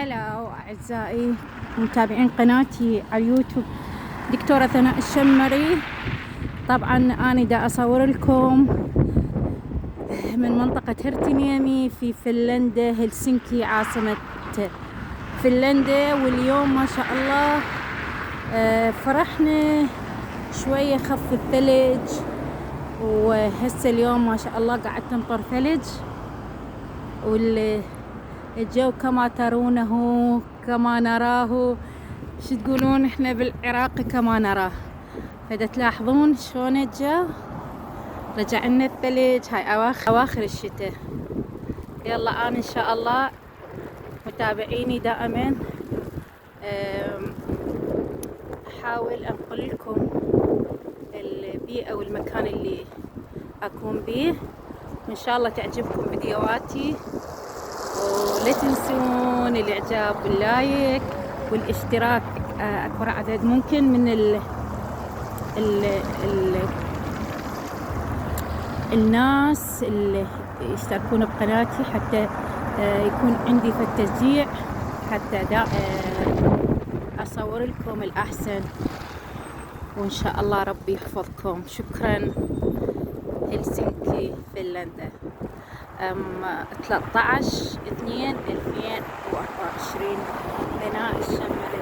هلا أعزائي متابعين قناتي على اليوتيوب دكتورة ثناء الشمري. طبعا أنا دا أصور لكم من منطقة هرتينيمي في فنلندا، هلسنكي عاصمة فنلندا. واليوم ما شاء الله فرحنا شوية، خف الثلج، وهسه اليوم ما شاء الله قاعد تمطر ثلج، والجو كما ترونه كما نراه. شو تقولون احنا بالعراق كما نراه. فدا تلاحظون شلون الجو رجع لنا الثلج. هاي اواخر الشتاء. يلا انا ان شاء الله متابعيني دائما احاول انقل لكم البيئة والمكان اللي اكون بيه، وان شاء الله تعجبكم فيديوهاتي. ولا تنسون الاعجاب واللايك والاشتراك. اكبر عدد ممكن من الناس اللي يشتركون بقناتي، حتى يكون عندي في التشجيع، حتى اصور لكم الاحسن، وان شاء الله ربي يحفظكم. شكرا. هلسنكي فنلندا، 13/2/2024. ثناء الشمري.